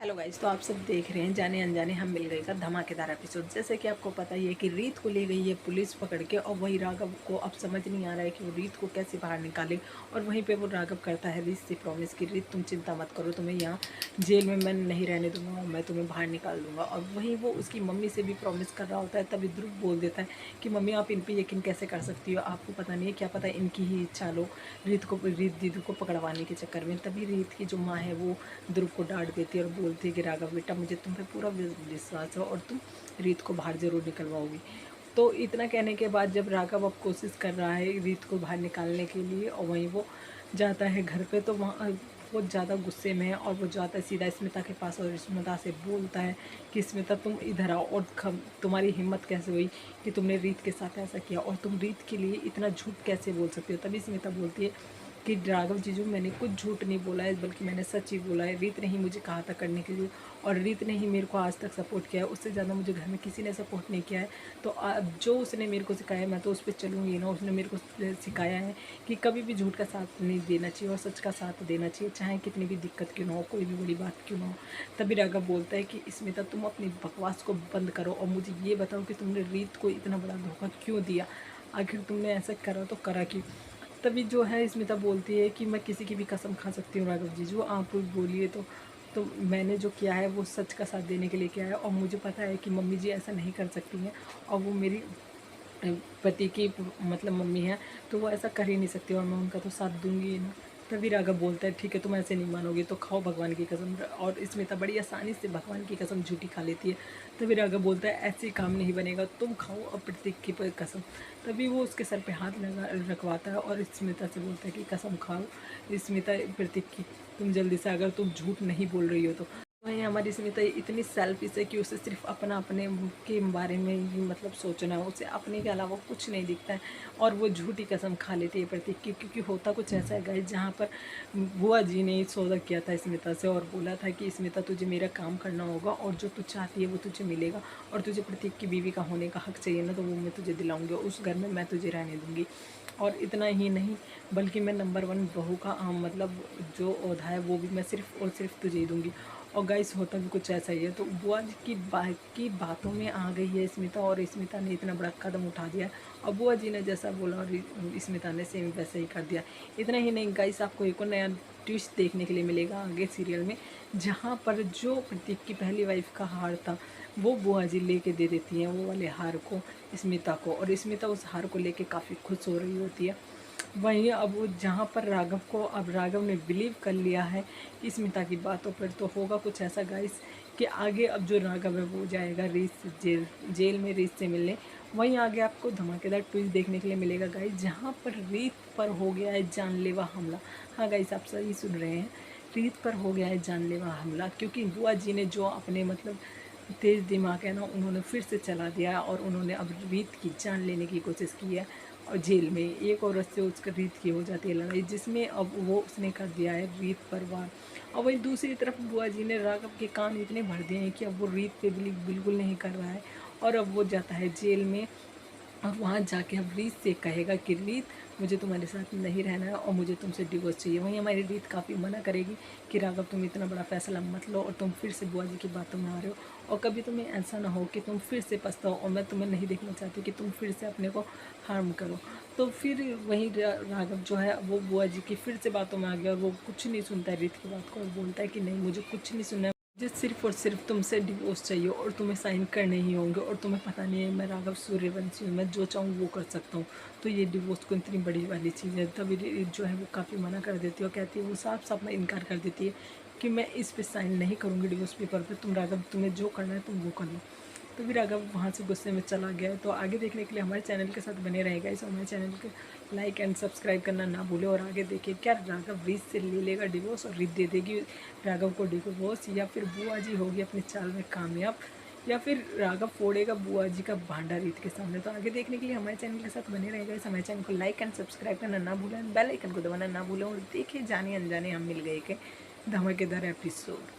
Hello guys, तो आप सब देख रहे हैं जाने अनजाने हम मिल गए का धमाकेदार एपिसोड। जैसे कि आपको पता ही है कि रीत को ले गई है पुलिस पकड़ के, और वही राघव को अब समझ नहीं आ रहा है कि वो रीत को कैसे बाहर निकाले। और वहीं पे वो राघव करता है रीत से प्रॉमिस कि रीत तुम चिंता मत करो, तुम्हें यहाँ जेल में मैं नहीं रहने दूंगा, मैं तुम्हें बाहर निकाल दूंगा। और वहीं वो उसकी मम्मी से भी प्रॉमिस कर रहा होता है, तभी ध्रुव बोल देता है कि मम्मी आप इन पर यकीन कैसे कर सकती हो, आपको पता नहीं है, क्या पता इनकी ही इच्छा लो रीत दीदी को पकड़वाने के चक्कर में। तभी रीत की जो माँ है वो ध्रुव को डांट देती है और बोलती है कि राघव बेटा, मुझे तुम पे पूरा विश्वास है और तुम रीत को बाहर ज़रूर निकलवाओगी। तो इतना कहने के बाद जब राघव अब कोशिश कर रहा है रीत को बाहर निकालने के लिए, और वहीं वो जाता है घर पे, तो वहाँ बहुत ज़्यादा गुस्से में है और वो जाता है सीधा स्मिता के पास और स्मिता से बोलता है कि स्मिता तुम इधर आओ, और तुम्हारी हिम्मत कैसे हुई कि तुमने रीत के साथ ऐसा किया, और तुम रीत के लिए इतना झूठ कैसे बोल सकती हो। तभी स्मिता बोलती है कि राघव जीजू, मैंने कुछ झूठ नहीं बोला है, बल्कि मैंने सच ही बोला है। रीत ने ही मुझे कहा था करने के लिए, और रीत ने ही मेरे को आज तक सपोर्ट किया है, उससे ज़्यादा मुझे घर में किसी ने सपोर्ट नहीं किया है। तो जो उसने मेरे को सिखाया है मैं तो उस पर चलूँगी ना। उसने मेरे को सिखाया है कि कभी भी झूठ का साथ नहीं देना चाहिए और सच का साथ देना चाहिए, चाहे कितनी भी दिक्कत क्यों ना हो, कोई भी बड़ी बात क्यों ना हो। तभी राघव बोलता है कि स्मिता तुम अपनी बकवास को बंद करो और मुझे ये बताओ कि तुमने रीत को इतना बड़ा धोखा क्यों दिया, आखिर तुमने ऐसा करा तो करा क्यों। तभी जो है स्मिता बोलती है कि मैं किसी की भी कसम खा सकती हूँ राघव जीजू, आप बोलिए तो मैंने जो किया है वो सच का साथ देने के लिए किया है, और मुझे पता है कि मम्मी जी ऐसा नहीं कर सकती हैं, और वो मेरी पति की मतलब मम्मी है, तो वो ऐसा कर ही नहीं सकती और मैं उनका तो साथ दूंगी ही ना। तभी राघव बोलता है ठीक है तुम ऐसे नहीं मानोगे तो खाओ भगवान की कसम, और स्मिता बड़ी आसानी से भगवान की कसम झूठी खा लेती है। तभी राघव बोलता है ऐसे काम नहीं बनेगा, तुम खाओ अब प्रतीक की कसम। तभी वो उसके सर पे हाथ लगा रखवाता है और स्मिता से बोलता है कि कसम खाओ स्मिता प्रतीक की, तुम जल्दी से, अगर तुम झूठ नहीं बोल रही हो तो। वहीं हमारी स्मिता इतनी सेल्फिश है कि उसे सिर्फ अपने के बारे में ही मतलब सोचना है, उसे अपने के अलावा कुछ नहीं दिखता है। और वो झूठी कसम खा लेती है प्रतीक की, क्योंकि होता कुछ ऐसा है गाइस, जहाँ पर बुआ जी ने सौदा किया था स्मिता से और बोला था कि स्मिता तुझे मेरा काम करना होगा और जो तू चाहती है वो तुझे मिलेगा, और तुझे प्रतीक की बीवी का होने का हक चाहिए ना, तो वो मैं तुझे दिलाऊंगी, उस घर में मैं तुझे रहने दूंगी। और इतना ही नहीं, बल्कि मैं नंबर 1 बहू का मतलब जो ओहदा है वो भी मैं सिर्फ और सिर्फ तुझे ही दूंगी। और गाइस होता भी कुछ ऐसा ही है। तो बुआ जी की बातों में आ गई है स्मिता, और स्मिता ने इतना बड़ा कदम उठा दिया, और बुआ जी ने जैसा बोला और स्मिता ने सेम वैसे ही कर दिया। इतना ही नहीं गाइस, आपको एक और नया ट्विस्ट देखने के लिए मिलेगा आगे सीरियल में, जहाँ पर जो प्रतीक की पहली वाइफ का हार था वो बुआ जी लेके दे देती हैं वो वाले हार को स्मिता को, और स्मिता उस हार को लेके काफ़ी खुश हो रही होती है। वहीं अब वो जहाँ पर राघव को, अब राघव ने बिलीव कर लिया है स्मिता की बातों पर, तो होगा कुछ ऐसा गाइस कि आगे अब जो राघव है वो जाएगा रीत से जेल में रीत से मिलने। वहीं आगे आपको धमाकेदार ट्विस्ट देखने के लिए मिलेगा गाइस, जहाँ पर रीत पर हो गया है जानलेवा हमला। हाँ गाइस, आप सही सुन रहे हैं, रीत पर हो गया है जानलेवा हमला, क्योंकि बुआ जी ने जो अपने मतलब तेज़ दिमाग है ना, उन्होंने फिर से चला दिया है और उन्होंने अब रीत की जान लेने की कोशिश की है। और जेल में एक औरत से उसका रीत की हो जाती है लड़ाई, जिसमें अब वो उसने कर दिया है रीत पर वार। और वहीं दूसरी तरफ बुआ जी ने राघव के कान इतने भर दिए हैं कि अब वो रीत पे बिल्कुल नहीं कर रहा है, और अब वो जाता है जेल में, और वहाँ जाके अब रीत से कहेगा कि रीत मुझे तुम्हारे साथ नहीं रहना है और मुझे तुमसे डिवोर्स चाहिए। वहीं हमारी रीत काफ़ी मना करेगी कि राघव तुम इतना बड़ा फैसला मत लो और तुम फिर से बुआ जी की बातों में आ रहे हो, और कभी तुम्हें ऐसा ना हो कि तुम फिर से पछताओ, और मैं तुम्हें नहीं देखना चाहती कि तुम फिर से अपने को हार्म करो। तो फिर वहीं राघव जो है वो बुआ जी की फिर से बातों में आ गया, और वो कुछ नहीं सुनता है रीत की बात को, और बोलता है कि नहीं मुझे कुछ नहीं सुनना है, मुझे सिर्फ और सिर्फ तुमसे डिवोर्स चाहिए और तुम्हें साइन करने ही होंगे, और तुम्हें पता नहीं है मैं राघव सूर्यवंशी हूँ, मैं जो चाहूँ वो कर सकता हूँ, तो ये डिवोर्स को इतनी बड़ी वाली चीज़ है। तभी जो है वो काफ़ी मना कर देती है और कहती है, वो साफ साफ में इनकार कर देती है कि मैं इस पे साइन नहीं करूँगी डिवोर्स पेपर पे, तुम राघव तुम्हें जो करना है तुम वो कर लो। तो फिर राघव वहाँ से गुस्से में चला गया है। तो आगे देखने के लिए हमारे चैनल के साथ बने रहेगा, इस हमारे चैनल के लाइक एंड सब्सक्राइब करना ना भूलें, और आगे देखिए क्या राघव रीत से ले लेगा डिवोर्स और रीत दे देगी राघव को डिवोर्स, या फिर बुआ जी होगी अपनी चाल में कामयाब, या फिर राघव फोड़ेगा बुआ जी का भांडा रीत के सामने। तो आगे देखने के लिए हमारे चैनल के साथ बने रहेगा, इस हमारे चैनल को लाइक एंड सब्सक्राइब करना ना भूलें, बेल आइकन को दबाना ना भूलें, और देखिए जाने अनजाने हम मिल गए के धमाकेदार एपिसोड।